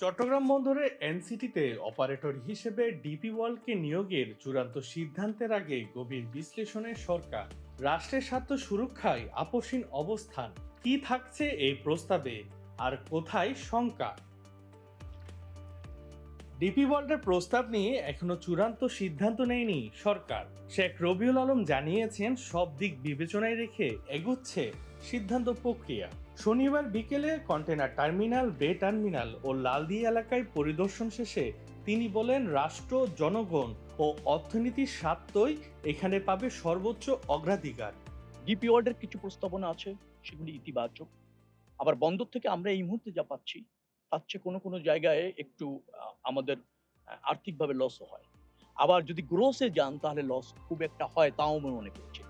চট্টগ্রাম বন্দরে এনসিটিতে অপারেটর হিসেবে ডিপি ওয়ার্ল্ডকে নিয়োগের চূড়ান্ত সিদ্ধান্তের আগে গভীর বিশ্লেষণে সরকার। রাষ্ট্রের স্বার্থ সুরক্ষায় আপোষহীন অবস্থান। কি থাকছে এই প্রস্তাবে, আর কোথায় শঙ্কা? ডিপি ওয়ার্ল্ডের প্রস্তাব নিয়ে এখনো চূড়ান্ত সিদ্ধান্ত নেয়নি সরকার। শেখ রবিউল আলম জানিয়েছেন, সব দিক বিবেচনায় রেখে এগুচ্ছে সিদ্ধান্ত প্রক্রিয়া। শনিবার বিকেলে কন্টেনার টার্মিনাল, বে টার্মিনাল ও লালদিয়া এলাকায় পরিদর্শন শেষে তিনি বলেন, রাষ্ট্র, জনগণ ও অর্থনীতির স্বার্থই এখানে পাবে সর্বোচ্চ অগ্রাধিকার। ডিপি ওয়ার্ল্ডের কিছু প্রস্তাবনা আছে, সেগুলি ইতিবাচক। আবার বন্দর থেকে আমরা এই মুহূর্তে যা পাচ্ছি, তার চেয়ে কোনো জায়গায় একটু আমাদের আর্থিকভাবে লসও হয়। আবার যদি গ্রোসে যান তাহলে লস খুব একটা হয়, তাও আমি মনে করছি।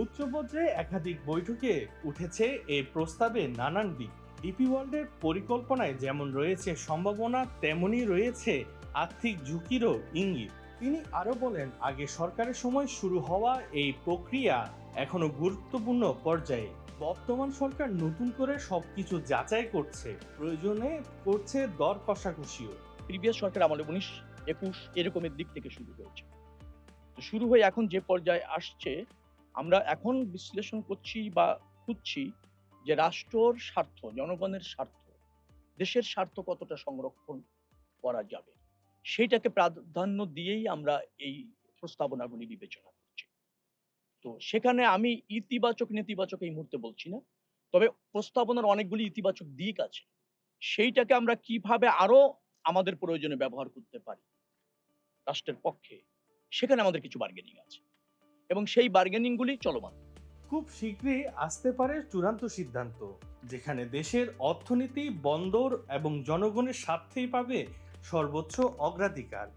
উচ্চ পর্যায়ে একাধিক বৈঠকে উঠেছে এই প্রস্তাবে নানান দিক। ডিপি ওয়ার্ল্ডের পরিকল্পনায় যেমন রয়েছে সম্ভাবনা, তেমনই রয়েছে আর্থিক ঝুঁকিরও ইঙ্গিত। তিনি আরো বলেন, আগে সরকারের সময় শুরু হওয়া এই প্রক্রিয়া এখনো গুরুত্বপূর্ণ পর্যায়ে। বর্তমান সরকার নতুন করে সবকিছু যাচাই করছে, প্রয়োজনে করছে দর কষাকষিও। প্রিভিয়াস সরকার আমলে 19-21 এরকমের দিক থেকে শুরু হয়েছে। তো শুরু হয়ে এখন যে পর্যায়ে আসছে, আমরা এখন বিশ্লেষণ করছি বা খুঁজছি যে রাষ্ট্রর স্বার্থ, জনগণের স্বার্থ, দেশের স্বার্থ কতটা সংরক্ষণ করা যাবে, সেইটাকে প্রাধান্য দিয়েই আমরা এই প্রস্তাবনাগুলি বিবেচনা করছি। তো সেখানে আমি ইতিবাচক নেতিবাচক এই মুহূর্তে বলছি না, তবে প্রস্তাবনার অনেকগুলি ইতিবাচক দিক আছে। সেইটাকে আমরা কিভাবে আরো আমাদের প্রয়োজনে ব্যবহার করতে পারি রাষ্ট্রের পক্ষে, সেখানে আমাদের কিছু বার্গেনিং আছে এবং সেই বার্গেনিং গুলি চলমান। খুব শীঘ্রই আসতে পারে চূড়ান্ত সিদ্ধান্ত, যেখানে দেশের অর্থনীতি, বন্দর এবং জনগণের স্বার্থেই পাবে সর্বোচ্চ অগ্রাধিকার।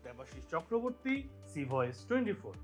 Debashis Chakraborty, C Voice 24।